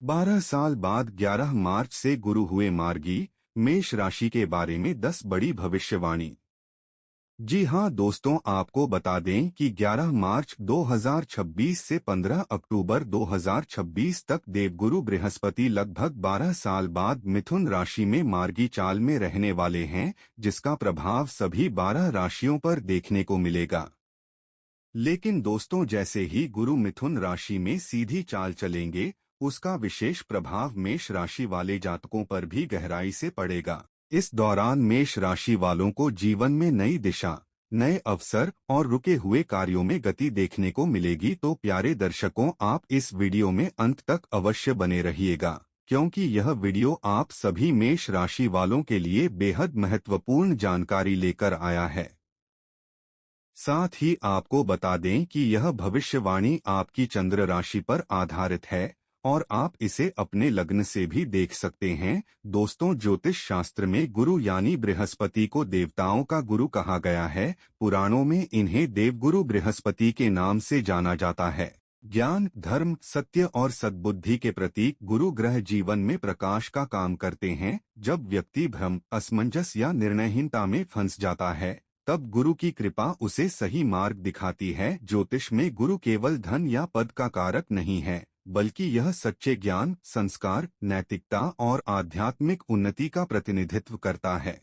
12 साल बाद 11 मार्च से गुरु हुए मार्गी। मेष राशि के बारे में 10 बड़ी भविष्यवाणी। जी हां दोस्तों, आपको बता दें कि 11 मार्च 2026 से 15 अक्टूबर 2026 तक देवगुरु बृहस्पति लगभग 12 साल बाद मिथुन राशि में मार्गी चाल में रहने वाले हैं, जिसका प्रभाव सभी 12 राशियों पर देखने को मिलेगा। लेकिन दोस्तों, जैसे ही गुरु मिथुन राशि में सीधी चाल चलेंगे, उसका विशेष प्रभाव मेष राशि वाले जातकों पर भी गहराई से पड़ेगा। इस दौरान मेष राशि वालों को जीवन में नई दिशा, नए अवसर और रुके हुए कार्यों में गति देखने को मिलेगी। तो प्यारे दर्शकों, आप इस वीडियो में अंत तक अवश्य बने रहिएगा, क्योंकि यह वीडियो आप सभी मेष राशि वालों के लिए बेहद महत्वपूर्ण जानकारी लेकर आया है। साथ ही आपको बता दें कि यह भविष्यवाणी आपकी चंद्र राशि पर आधारित है और आप इसे अपने लग्न से भी देख सकते हैं। दोस्तों, ज्योतिष शास्त्र में गुरु यानी बृहस्पति को देवताओं का गुरु कहा गया है। पुराणों में इन्हें देवगुरु बृहस्पति के नाम से जाना जाता है। ज्ञान, धर्म, सत्य और सद्बुद्धि के प्रतीक गुरु ग्रह जीवन में प्रकाश का काम करते हैं। जब व्यक्ति भ्रम, असमंजस या निर्णयहीनता में फंस जाता है, तब गुरु की कृपा उसे सही मार्ग दिखाती है। ज्योतिष में गुरु केवल धन या पद का कारक नहीं है, बल्कि यह सच्चे ज्ञान, संस्कार, नैतिकता और आध्यात्मिक उन्नति का प्रतिनिधित्व करता है।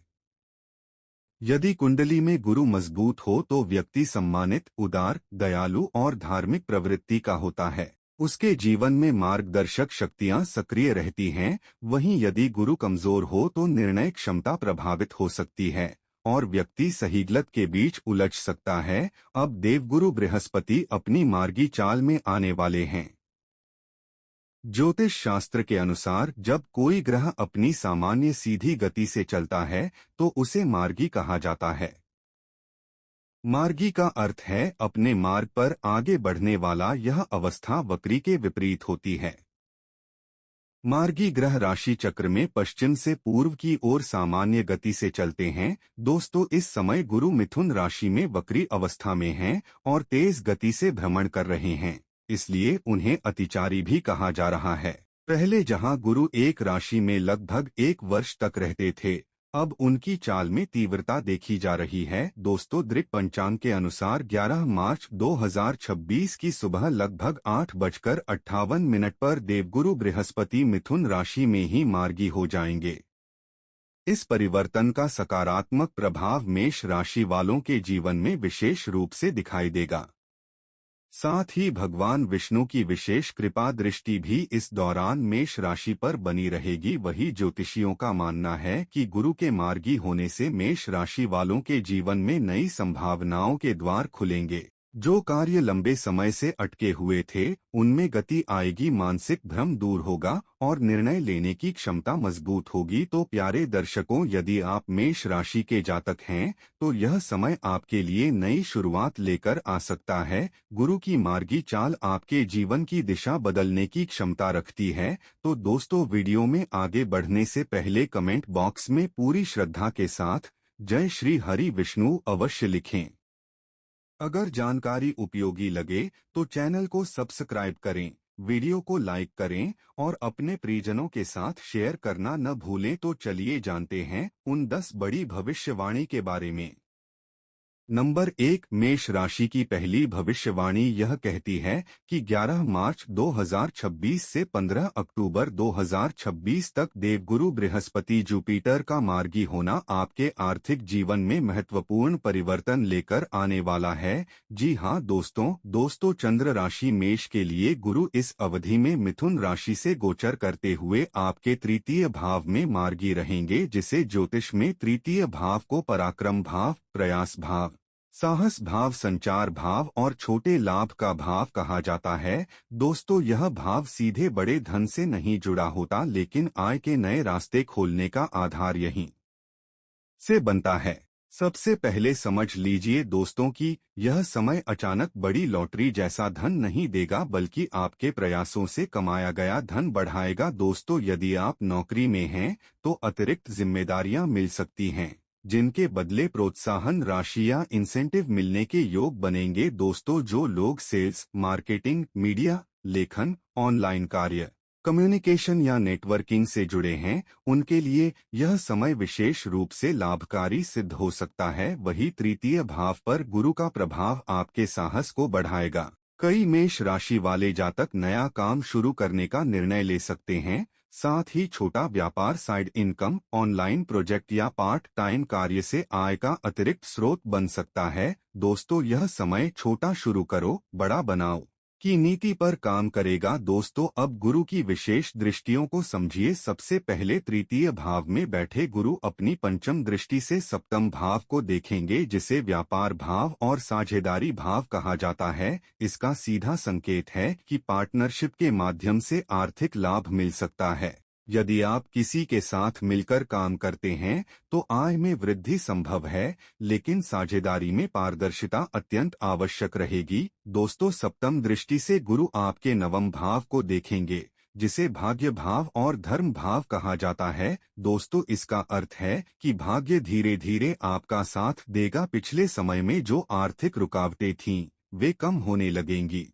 यदि कुंडली में गुरु मजबूत हो तो व्यक्ति सम्मानित, उदार, दयालु और धार्मिक प्रवृत्ति का होता है। उसके जीवन में मार्गदर्शक शक्तियां सक्रिय रहती हैं। वहीं यदि गुरु कमजोर हो तो निर्णय क्षमता प्रभावित हो सकती है और व्यक्ति सही गलत के बीच उलझ सकता है। अब देवगुरु बृहस्पति अपनी मार्गी चाल में आने वाले हैं। ज्योतिष शास्त्र के अनुसार जब कोई ग्रह अपनी सामान्य सीधी गति से चलता है तो उसे मार्गी कहा जाता है। मार्गी का अर्थ है अपने मार्ग पर आगे बढ़ने वाला। यह अवस्था वक्री के विपरीत होती है। मार्गी ग्रह राशि चक्र में पश्चिम से पूर्व की ओर सामान्य गति से चलते हैं। दोस्तों, इस समय गुरु मिथुन राशि में वक्री अवस्था में हैं और तेज गति से भ्रमण कर रहे हैं, इसलिए उन्हें अतिचारी भी कहा जा रहा है। पहले जहां गुरु एक राशि में लगभग 1 वर्ष तक रहते थे, अब उनकी चाल में तीव्रता देखी जा रही है। दोस्तों, दृक पंचांग के अनुसार 11 मार्च 2026 की सुबह लगभग 8:58 पर देवगुरु बृहस्पति मिथुन राशि में ही मार्गी हो जाएंगे। इस परिवर्तन का सकारात्मक प्रभाव मेष राशि वालों के जीवन में विशेष रूप से दिखाई देगा। साथ ही भगवान विष्णु की विशेष कृपा दृष्टि भी इस दौरान मेष राशि पर बनी रहेगी। वही ज्योतिषियों का मानना है कि गुरु के मार्गी होने से मेष राशि वालों के जीवन में नई संभावनाओं के द्वार खुलेंगे। जो कार्य लंबे समय से अटके हुए थे, उनमें गति आएगी, मानसिक भ्रम दूर होगा और निर्णय लेने की क्षमता मजबूत होगी। तो प्यारे दर्शकों, यदि आप मेष राशि के जातक हैं तो यह समय आपके लिए नई शुरुआत लेकर आ सकता है। गुरु की मार्गी चाल आपके जीवन की दिशा बदलने की क्षमता रखती है। तो दोस्तों, वीडियो में आगे बढ़ने से पहले कमेंट बॉक्स में पूरी श्रद्धा के साथ जय श्री हरि विष्णु अवश्य लिखें। अगर जानकारी उपयोगी लगे तो चैनल को सब्सक्राइब करें, वीडियो को लाइक करें और अपने परिजनों के साथ शेयर करना न भूलें। तो चलिए जानते हैं उन 10 बड़ी भविष्यवाणी के बारे में। नंबर 1, मेष राशि की पहली भविष्यवाणी यह कहती है कि 11 मार्च 2026 से 15 अक्टूबर 2026 तक देवगुरु बृहस्पति जुपिटर का मार्गी होना आपके आर्थिक जीवन में महत्वपूर्ण परिवर्तन लेकर आने वाला है। जी हां दोस्तों, चंद्र राशि मेष के लिए गुरु इस अवधि में मिथुन राशि से गोचर करते हुए आपके तृतीय भाव में मार्गी रहेंगे, जिसे ज्योतिष में तृतीय भाव को पराक्रम भाव, प्रयास भाव, साहस भाव, संचार भाव और छोटे लाभ का भाव कहा जाता है। दोस्तों, यह भाव सीधे बड़े धन से नहीं जुड़ा होता, लेकिन आय के नए रास्ते खोलने का आधार यहीं से बनता है। सबसे पहले समझ लीजिए दोस्तों कि यह समय अचानक बड़ी लॉटरी जैसा धन नहीं देगा, बल्कि आपके प्रयासों से कमाया गया धन बढ़ाएगा। दोस्तों, यदि आप नौकरी में हैं तो अतिरिक्त जिम्मेदारियां मिल सकती हैं, जिनके बदले प्रोत्साहन राशि या इंसेंटिव मिलने के योग बनेंगे। दोस्तों, जो लोग सेल्स, मार्केटिंग, मीडिया, लेखन, ऑनलाइन कार्य कम्युनिकेशन या नेटवर्किंग से जुड़े हैं उनके लिए यह समय विशेष रूप से लाभकारी सिद्ध हो सकता है। वही तृतीय भाव पर गुरु का प्रभाव आपके साहस को बढ़ाएगा। कई मेष राशि वाले जातक नया काम शुरू करने का निर्णय ले सकते हैं। साथ ही छोटा व्यापार, साइड इनकम, ऑनलाइन प्रोजेक्ट या पार्ट टाइम कार्य से आय का अतिरिक्त स्रोत बन सकता है। दोस्तों, यह समय छोटा शुरू करो, बड़ा बनाओ की नीति पर काम करेगा। दोस्तों, अब गुरु की विशेष दृष्टियों को समझिए। सबसे पहले तृतीय भाव में बैठे गुरु अपनी पंचम दृष्टि से सप्तम भाव को देखेंगे, जिसे व्यापार भाव और साझेदारी भाव कहा जाता है। इसका सीधा संकेत है कि पार्टनरशिप के माध्यम से आर्थिक लाभ मिल सकता है। यदि आप किसी के साथ मिलकर काम करते हैं तो आय में वृद्धि संभव है, लेकिन साझेदारी में पारदर्शिता अत्यंत आवश्यक रहेगी। दोस्तों, सप्तम दृष्टि से गुरु आपके नवम भाव को देखेंगे, जिसे भाग्य भाव और धर्म भाव कहा जाता है। दोस्तों, इसका अर्थ है कि भाग्य धीरे धीरे आपका साथ देगा। पिछले समय में जो आर्थिक रुकावटें थीं, वे कम होने लगेंगी।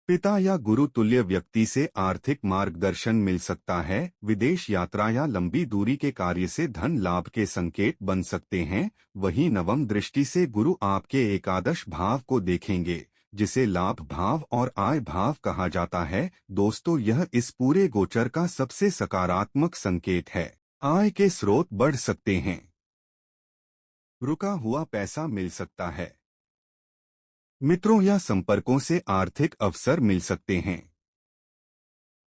पिता या गुरु तुल्य व्यक्ति से आर्थिक मार्गदर्शन मिल सकता है। विदेश यात्रा या लंबी दूरी के कार्य से धन लाभ के संकेत बन सकते हैं। वहीं नवम दृष्टि से गुरु आपके एकादश भाव को देखेंगे, जिसे लाभ भाव और आय भाव कहा जाता है। दोस्तों, यह इस पूरे गोचर का सबसे सकारात्मक संकेत है। आय के स्रोत बढ़ सकते हैं, रुका हुआ पैसा मिल सकता है, मित्रों या संपर्कों से आर्थिक अवसर मिल सकते हैं।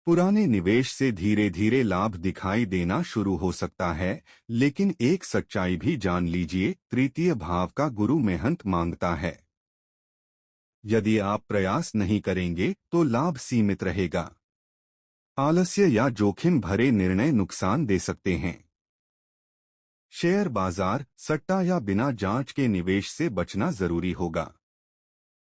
पुराने निवेश से धीरे धीरे लाभ दिखाई देना शुरू हो सकता है। लेकिन एक सच्चाई भी जान लीजिए, तृतीय भाव का गुरु मेहनत मांगता है। यदि आप प्रयास नहीं करेंगे तो लाभ सीमित रहेगा। आलस्य या जोखिम भरे निर्णय नुकसान दे सकते हैं। शेयर बाजार, सट्टा या बिना जांच के निवेश से बचना जरूरी होगा।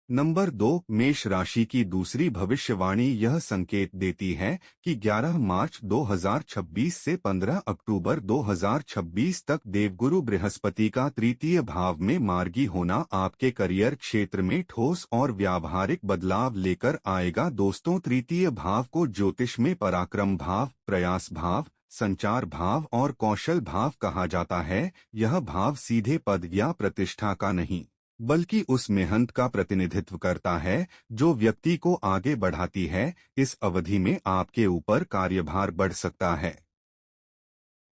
नंबर 2, मेष राशि की दूसरी भविष्यवाणी यह संकेत देती है कि 11 मार्च 2026 से 15 अक्टूबर 2026 तक देवगुरु बृहस्पति का तृतीय भाव में मार्गी होना आपके करियर क्षेत्र में ठोस और व्यावहारिक बदलाव लेकर आएगा। दोस्तों, तृतीय भाव को ज्योतिष में पराक्रम भाव, प्रयास भाव, संचार भाव और कौशल भाव कहा जाता है। यह भाव सीधे पद या प्रतिष्ठा का नहीं, बल्कि उस मेहनत का प्रतिनिधित्व करता है जो व्यक्ति को आगे बढ़ाती है। इस अवधि में आपके ऊपर कार्यभार बढ़ सकता है,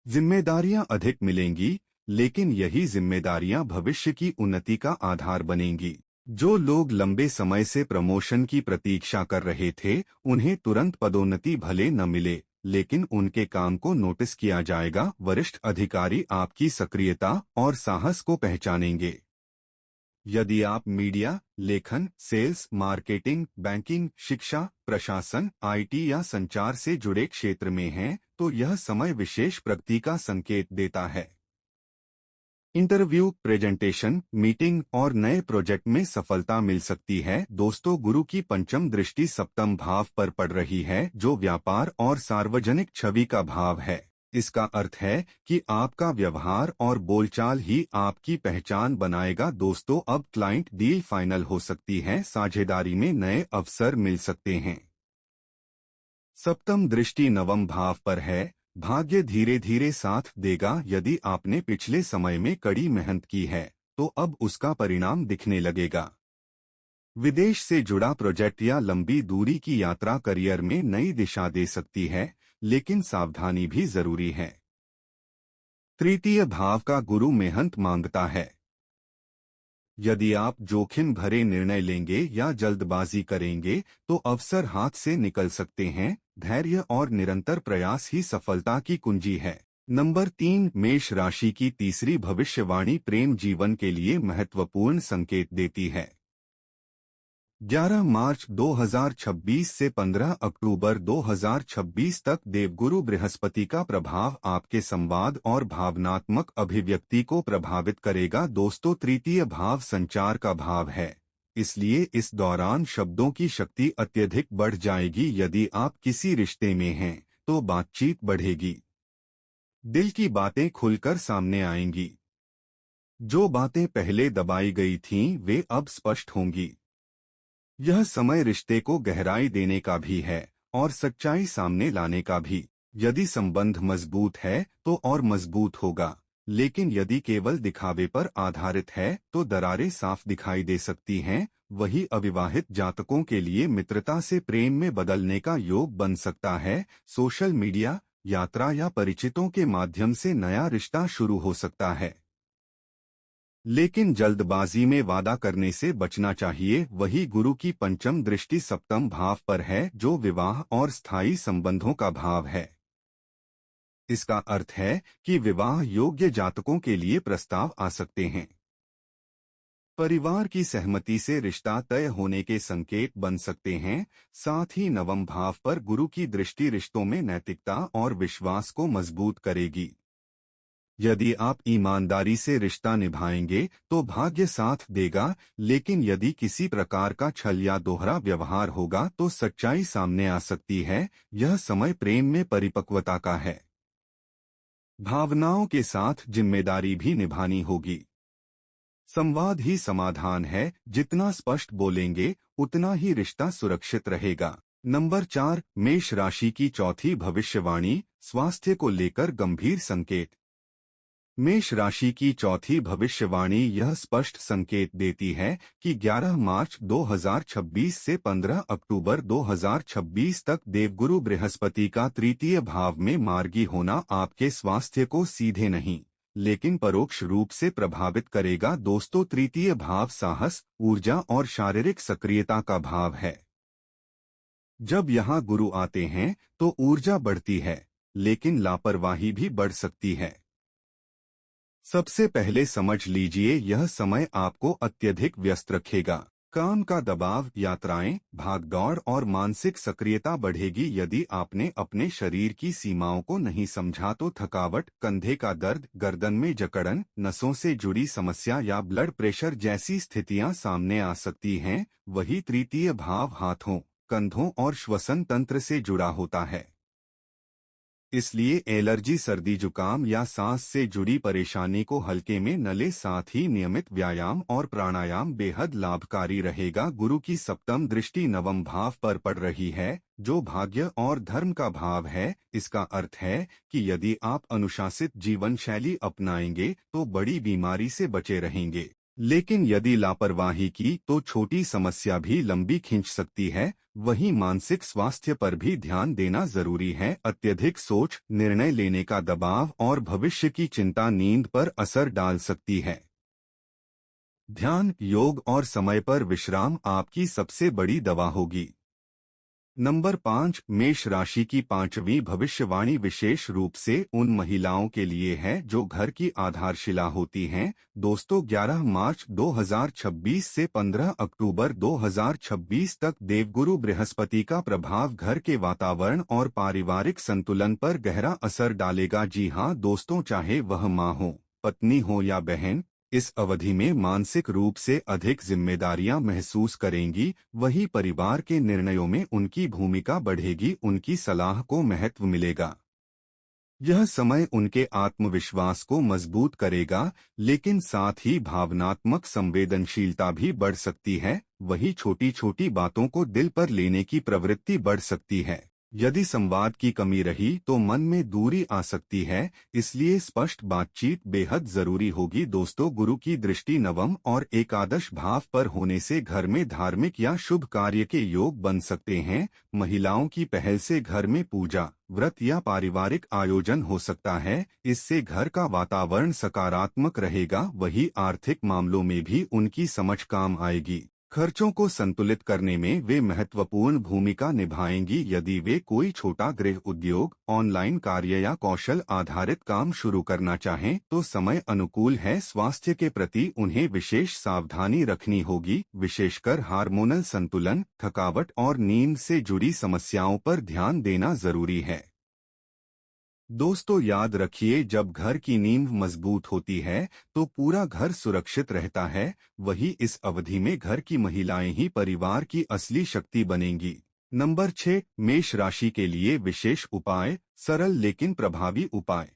जिम्मेदारियां अधिक मिलेंगी, लेकिन यही जिम्मेदारियां भविष्य की उन्नति का आधार बनेंगी। जो लोग लंबे समय से प्रमोशन की प्रतीक्षा कर रहे थे, उन्हें तुरंत पदोन्नति भले न मिले, लेकिन उनके काम को नोटिस किया जाएगा। वरिष्ठ अधिकारी आपकी सक्रियता और साहस को पहचानेंगे। यदि आप मीडिया, लेखन, सेल्स, मार्केटिंग, बैंकिंग, शिक्षा, प्रशासन, आईटी या संचार से जुड़े क्षेत्र में हैं, तो यह समय विशेष प्रगति का संकेत देता है। इंटरव्यू, प्रेजेंटेशन, मीटिंग और नए प्रोजेक्ट में सफलता मिल सकती है। दोस्तों, गुरु की पंचम दृष्टि सप्तम भाव पर पड़ रही है, जो व्यापार और सार्वजनिक छवि का भाव है। इसका अर्थ है कि आपका व्यवहार और बोलचाल ही आपकी पहचान बनाएगा। दोस्तों, अब क्लाइंट डील फाइनल हो सकती है, साझेदारी में नए अवसर मिल सकते हैं। सप्तम दृष्टि नवम भाव पर है, भाग्य धीरे धीरे साथ देगा। यदि आपने पिछले समय में कड़ी मेहनत की है, तो अब उसका परिणाम दिखने लगेगा। विदेश से जुड़ा प्रोजेक्ट या लंबी दूरी की यात्रा करियर में नई दिशा दे सकती है, लेकिन सावधानी भी जरूरी है। तृतीय भाव का गुरु मेहनत मांगता है। यदि आप जोखिम भरे निर्णय लेंगे या जल्दबाजी करेंगे तो अवसर हाथ से निकल सकते हैं। धैर्य और निरंतर प्रयास ही सफलता की कुंजी है। नंबर 3, मेष राशि की तीसरी भविष्यवाणी प्रेम जीवन के लिए महत्वपूर्ण संकेत देती है। 11 मार्च 2026 से 15 अक्टूबर 2026 तक देवगुरु बृहस्पति का प्रभाव आपके संवाद और भावनात्मक अभिव्यक्ति को प्रभावित करेगा। दोस्तों, तृतीय भाव संचार का भाव है, इसलिए इस दौरान शब्दों की शक्ति अत्यधिक बढ़ जाएगी। यदि आप किसी रिश्ते में हैं, तो बातचीत बढ़ेगी, दिल की बातें खुलकर सामने आएंगी। जो बातें पहले दबाई गई थीं, वे अब स्पष्ट होंगी। यह समय रिश्ते को गहराई देने का भी है और सच्चाई सामने लाने का भी। यदि संबंध मजबूत है तो और मजबूत होगा, लेकिन यदि केवल दिखावे पर आधारित है तो दरारें साफ दिखाई दे सकती हैं। वही अविवाहित जातकों के लिए मित्रता से प्रेम में बदलने का योग बन सकता है। सोशल मीडिया, यात्रा या परिचितों के माध्यम से नया रिश्ता शुरू हो सकता है, लेकिन जल्दबाजी में वादा करने से बचना चाहिए। वही गुरु की पंचम दृष्टि सप्तम भाव पर है, जो विवाह और स्थायी संबंधों का भाव है। इसका अर्थ है कि विवाह योग्य जातकों के लिए प्रस्ताव आ सकते हैं। परिवार की सहमति से रिश्ता तय होने के संकेत बन सकते हैं। साथ ही नवम भाव पर गुरु की दृष्टि रिश्तों में नैतिकता और विश्वास को मजबूत करेगी। यदि आप ईमानदारी से रिश्ता निभाएंगे तो भाग्य साथ देगा, लेकिन यदि किसी प्रकार का छल या दोहरा व्यवहार होगा तो सच्चाई सामने आ सकती है। यह समय प्रेम में परिपक्वता का है। भावनाओं के साथ जिम्मेदारी भी निभानी होगी। संवाद ही समाधान है, जितना स्पष्ट बोलेंगे उतना ही रिश्ता सुरक्षित रहेगा। नंबर 4, मेष राशि की चौथी भविष्यवाणी, स्वास्थ्य को लेकर गंभीर संकेत। मेष राशि की चौथी भविष्यवाणी यह स्पष्ट संकेत देती है कि 11 मार्च 2026 से 15 अक्टूबर 2026 तक देवगुरु बृहस्पति का तृतीय भाव में मार्गी होना आपके स्वास्थ्य को सीधे नहीं लेकिन परोक्ष रूप से प्रभावित करेगा। दोस्तों, तृतीय भाव साहस, ऊर्जा और शारीरिक सक्रियता का भाव है। जब यहाँ गुरु आते हैं तो ऊर्जा बढ़ती है, लेकिन लापरवाही भी बढ़ सकती है। सबसे पहले समझ लीजिए, यह समय आपको अत्यधिक व्यस्त रखेगा। काम का दबाव, यात्राएं, भागदौड़ और मानसिक सक्रियता बढ़ेगी। यदि आपने अपने शरीर की सीमाओं को नहीं समझा तो थकावट, कंधे का दर्द, गर्दन में जकड़न, नसों से जुड़ी समस्या या ब्लड प्रेशर जैसी स्थितियां सामने आ सकती हैं। वही तृतीय भाव हाथों, कंधों और श्वसन तंत्र से जुड़ा होता है। इसलिए एलर्जी, सर्दी, जुकाम या सांस से जुड़ी परेशानी को हल्के में न ले। साथ ही नियमित व्यायाम और प्राणायाम बेहद लाभकारी रहेगा। गुरु की सप्तम दृष्टि नवम भाव पर पड़ रही है, जो भाग्य और धर्म का भाव है। इसका अर्थ है कि यदि आप अनुशासित जीवन शैली अपनाएंगे तो बड़ी बीमारी से बचे रहेंगे, लेकिन यदि लापरवाही की तो छोटी समस्या भी लंबी खींच सकती है। वहीं मानसिक स्वास्थ्य पर भी ध्यान देना जरूरी है। अत्यधिक सोच, निर्णय लेने का दबाव और भविष्य की चिंता नींद पर असर डाल सकती है। ध्यान, योग और समय पर विश्राम आपकी सबसे बड़ी दवा होगी। नंबर 5, मेष राशि की पांचवी भविष्यवाणी विशेष रूप से उन महिलाओं के लिए है जो घर की आधारशिला होती हैं। दोस्तों, 11 मार्च 2026 से 15 अक्टूबर 2026 तक देवगुरु बृहस्पति का प्रभाव घर के वातावरण और पारिवारिक संतुलन पर गहरा असर डालेगा। जी हां दोस्तों, चाहे वह माँ हो, पत्नी हो या बहन, इस अवधि में मानसिक रूप से अधिक जिम्मेदारियां महसूस करेंगी। वही परिवार के निर्णयों में उनकी भूमिका बढ़ेगी, उनकी सलाह को महत्व मिलेगा। यह समय उनके आत्मविश्वास को मजबूत करेगा, लेकिन साथ ही भावनात्मक संवेदनशीलता भी बढ़ सकती है। वही छोटी छोटी बातों को दिल पर लेने की प्रवृत्ति बढ़ सकती है। यदि संवाद की कमी रही तो मन में दूरी आ सकती है, इसलिए स्पष्ट बातचीत बेहद जरूरी होगी। दोस्तों, गुरु की दृष्टि नवम और एकादश भाव पर होने से घर में धार्मिक या शुभ कार्य के योग बन सकते हैं। महिलाओं की पहल से घर में पूजा, व्रत या पारिवारिक आयोजन हो सकता है। इससे घर का वातावरण सकारात्मक रहेगा। वही आर्थिक मामलों में भी उनकी समझ काम आएगी। खर्चों को संतुलित करने में वे महत्वपूर्ण भूमिका निभाएंगी। यदि वे कोई छोटा गृह उद्योग, ऑनलाइन कार्य या कौशल आधारित काम शुरू करना चाहें तो समय अनुकूल है। स्वास्थ्य के प्रति उन्हें विशेष सावधानी रखनी होगी, विशेषकर हार्मोनल संतुलन, थकावट और नींद से जुड़ी समस्याओं पर ध्यान देना जरूरी है। दोस्तों, याद रखिए, जब घर की नींव मजबूत होती है तो पूरा घर सुरक्षित रहता है। वही इस अवधि में घर की महिलाएं ही परिवार की असली शक्ति बनेंगी। नंबर 6, मेष राशि के लिए विशेष उपाय, सरल लेकिन प्रभावी उपाय।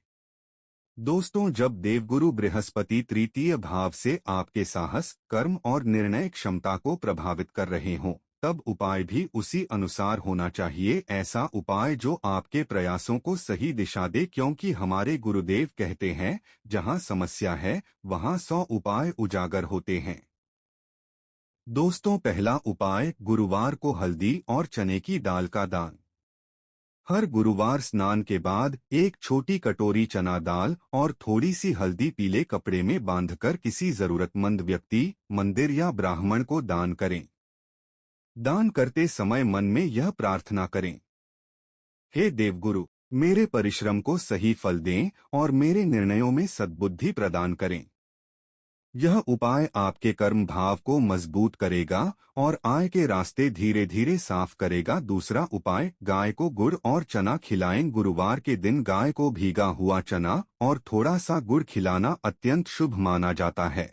दोस्तों, जब देवगुरु बृहस्पति तृतीय भाव से आपके साहस, कर्म और निर्णय क्षमता को प्रभावित कर रहे हों तब उपाय भी उसी अनुसार होना चाहिए, ऐसा उपाय जो आपके प्रयासों को सही दिशा दे, क्योंकि हमारे गुरुदेव कहते हैं, जहां समस्या है वहां 100 उपाय उजागर होते हैं। दोस्तों, पहला उपाय, गुरुवार को हल्दी और चने की दाल का दान। हर गुरुवार स्नान के बाद एक छोटी कटोरी चना दाल और थोड़ी सी हल्दी पीले कपड़े में बांधकर किसी जरूरतमंद व्यक्ति, मंदिर या ब्राह्मण को दान करें। दान करते समय मन में यह प्रार्थना करें, हे देवगुरु, मेरे परिश्रम को सही फल दें और मेरे निर्णयों में सद्बुद्धि प्रदान करें। यह उपाय आपके कर्म भाव को मजबूत करेगा और आय के रास्ते धीरे धीरे साफ करेगा। दूसरा उपाय, गाय को गुड़ और चना खिलाएं। गुरुवार के दिन गाय को भीगा हुआ चना और थोड़ा सा गुड़ खिलाना अत्यंत शुभ माना जाता है।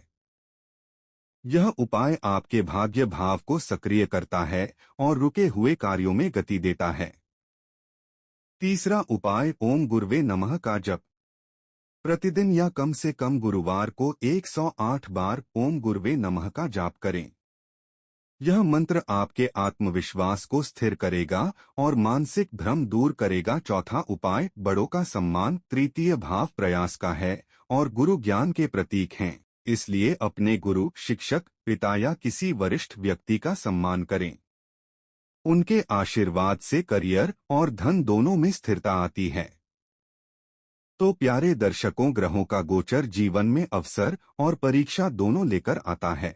यह उपाय आपके भाग्य भाव को सक्रिय करता है और रुके हुए कार्यों में गति देता है। तीसरा उपाय, ओम गुरुवे नमः का जप। प्रतिदिन या कम से कम गुरुवार को 108 बार ओम गुरुवे नमः का जाप करें। यह मंत्र आपके आत्मविश्वास को स्थिर करेगा और मानसिक भ्रम दूर करेगा। चौथा उपाय, बड़ों का सम्मान। तृतीय भाव प्रयास का है और गुरु ज्ञान के प्रतीक हैं, इसलिए अपने गुरु, शिक्षक, पिता या किसी वरिष्ठ व्यक्ति का सम्मान करें। उनके आशीर्वाद से करियर और धन दोनों में स्थिरता आती है। तो प्यारे दर्शकों, ग्रहों का गोचर जीवन में अवसर और परीक्षा दोनों लेकर आता है।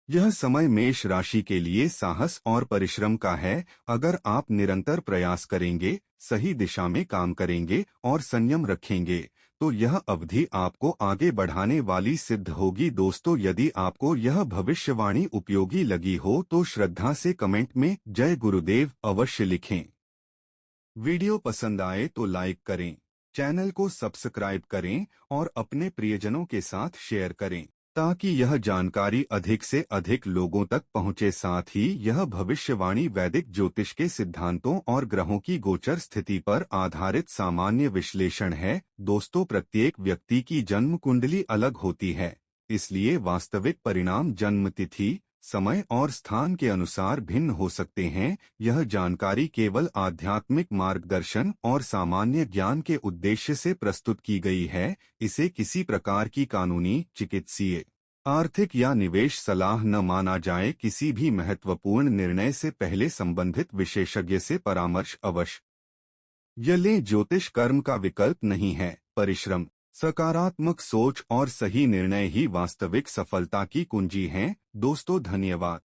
यह समय मेष राशि के लिए साहस और परिश्रम का है। अगर आप निरंतर प्रयास करेंगे, सही दिशा में काम करेंगे और संयम रखेंगे, तो यह अवधि आपको आगे बढ़ाने वाली सिद्ध होगी। दोस्तों, यदि आपको यह भविष्यवाणी उपयोगी लगी हो तो श्रद्धा से कमेंट में जय गुरुदेव अवश्य लिखें। वीडियो पसंद आए तो लाइक करें, चैनल को सब्सक्राइब करें और अपने प्रियजनों के साथ शेयर करें, ताकि यह जानकारी अधिक से अधिक लोगों तक पहुंचे। साथ ही यह भविष्यवाणी वैदिक ज्योतिष के सिद्धांतों और ग्रहों की गोचर स्थिति पर आधारित सामान्य विश्लेषण है। दोस्तों, प्रत्येक व्यक्ति की जन्म कुंडली अलग होती है, इसलिए वास्तविक परिणाम जन्म तिथि, समय और स्थान के अनुसार भिन्न हो सकते हैं। यह जानकारी केवल आध्यात्मिक मार्गदर्शन और सामान्य ज्ञान के उद्देश्य से प्रस्तुत की गई है। इसे किसी प्रकार की कानूनी, चिकित्सीय, आर्थिक या निवेश सलाह न माना जाए। किसी भी महत्वपूर्ण निर्णय से पहले संबंधित विशेषज्ञ से परामर्श अवश्य लें। ज्योतिष कर्म का विकल्प नहीं है। परिश्रम, सकारात्मक सोच और सही निर्णय ही वास्तविक सफलता की कुंजी हैं। दोस्तों, धन्यवाद।